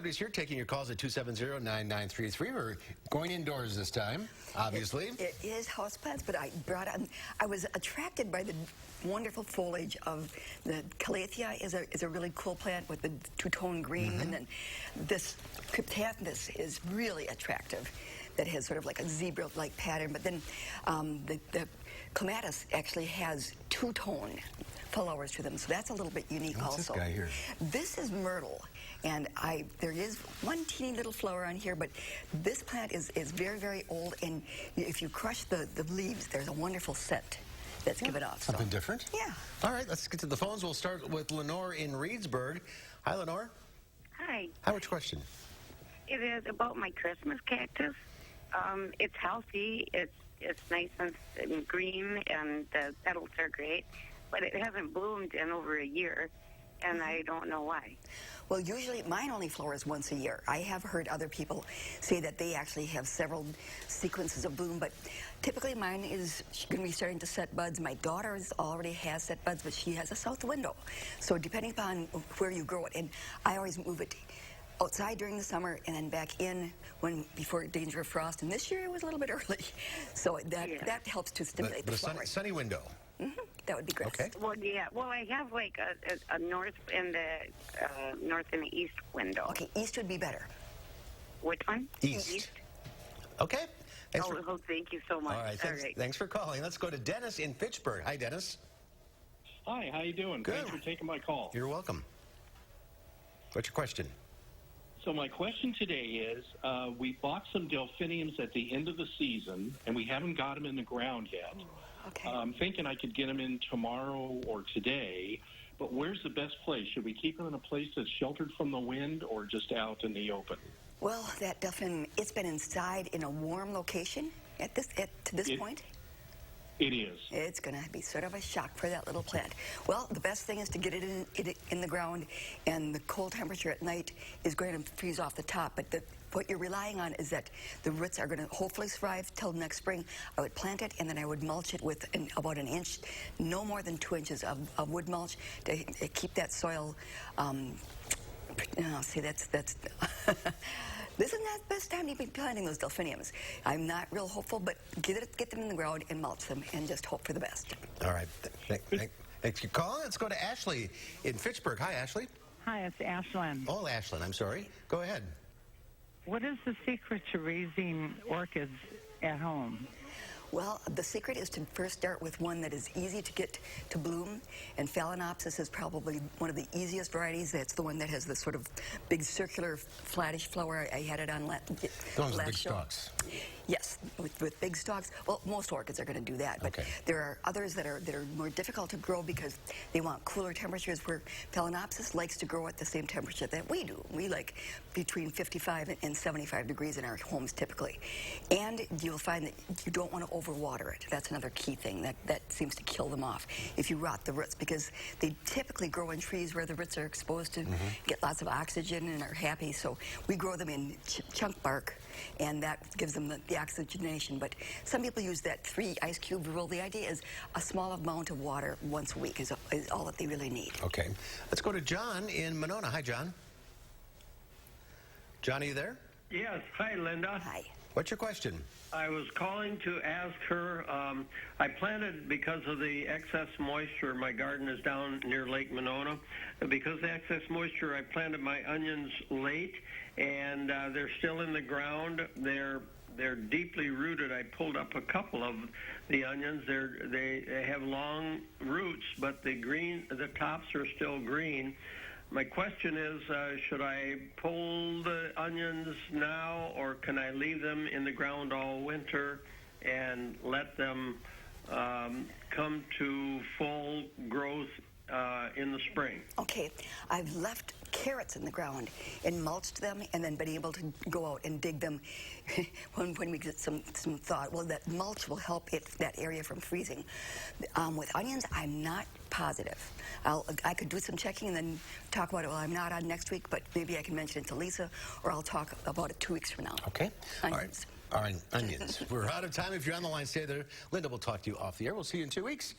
Somebody's here taking your calls at 270-9933. We're going indoors this time, obviously. It is houseplants, but I was attracted by the wonderful foliage of the Calathea is a really cool plant with the two-tone green, and then this Cryptanthus is really attractive. That has sort of like a zebra-like pattern, but then the Clematis actually has two-tone flowers to them, so that's a little bit unique. What's also. This guy here? This is myrtle, and there is one teeny little flower on here, but this plant is very, very old, and if you crush the leaves, there's a wonderful scent that's given off. Something different? Yeah. All right, let's get to the phones. We'll start with Lenore in Reedsburg. Hi, Lenore. Hi. Hi, what's your question? It is about my Christmas cactus. It's healthy. It's nice and green, and the petals are great. But it hasn't bloomed in over a year, and I don't know why. Well, usually mine only flowers once a year. I have heard other people say that they actually have several sequences of bloom, but typically mine is going to be starting to set buds. My daughter already has set buds, but she has a south window. So depending upon where you grow it, and I always move it outside during the summer and then back in before danger of frost. And this year it was a little bit early, so that helps to stimulate the flowering. Sunny window. That would be great. Okay. Well, yeah. Well, I have like a north and the north and the east window. Okay, east would be better. Which one? East. Okay. Thanks Thank you so much. All right. Thanks for calling. Let's go to Dennis in Fitchburg. Hi, Dennis. Hi. How you doing? Good. Thanks for taking my call. You're welcome. What's your question? So my question today is, we bought some Delphiniums at the end of the season, and we haven't got them in the ground yet. Okay. I'm thinking I could get them in tomorrow or today, but where's the best place? Should we keep them in a place that's sheltered from the wind or just out in the open? Well, that Delphinium, it's been inside in a warm location to this point. It is. It's going to be sort of a shock for that little plant. Well, the best thing is to get it in the ground, and the cold temperature at night is going to freeze off the top. But what you're relying on is that the roots are going to hopefully survive till next spring. I would plant it, and then I would mulch it with about an inch, no more than 2 inches of wood mulch to keep that soil. See, that's. This is not the best time to be planting those Delphiniums. I'm not real hopeful, but get them in the ground and mulch them and just hope for the best. All right. Thanks for calling. Let's go to Ashley in Fitchburg. Hi, Ashley. Hi, it's Ashlyn. Oh, Ashlyn, I'm sorry. Go ahead. What is the secret to raising orchids at home? Well, the secret is to first start with one that is easy to get to bloom, and Phalaenopsis is probably one of the easiest varieties. That's the one that has the sort of big circular flattish flower. I had it on last big show. stalks. Yes, with big stalks. Well, most orchids are going to do that, but there are others that are more difficult to grow because they want cooler temperatures, where Phalaenopsis likes to grow at the same temperature that we do. We like between 55 and 75 degrees in our homes typically. And you'll find that you don't want to overwater it. That's another key thing that seems to kill them off if you rot the roots, because they typically grow in trees where the roots are exposed to get lots of oxygen and are happy. So we grow them in chunk bark, and that gives them the oxygenation. But some people use that 3 ice cube rule. The idea is a small amount of water once a week is all that they really need. Okay. Let's go to John in Monona. Hi, John. John, are you there? Yes. Hi, Linda. Hi. What's your question? I was calling to ask her, I planted, because of the excess moisture, my garden is down near Lake Monona. Because of the excess moisture, I planted my onions late, and they're still in the ground. They're deeply rooted. I pulled up a couple of the onions. They have long roots, but the tops are still green. My question is, should I pull the onions now, or can I leave them in the ground all winter and let them come to full growth in the spring? Okay, I've left carrots in the ground and mulched them, and then been able to go out and dig them when we get some thought. Well, that mulch will help that area from freezing. With onions, I'm not positive. I could do some checking and then talk about it. Well, I'm not on next week, but maybe I can mention it to Lisa, or I'll talk about it 2 weeks from now. Okay. Onions. All right. Onions. We're out of time. If you're on the line, stay there. Linda will talk to you off the air. We'll see you in 2 weeks.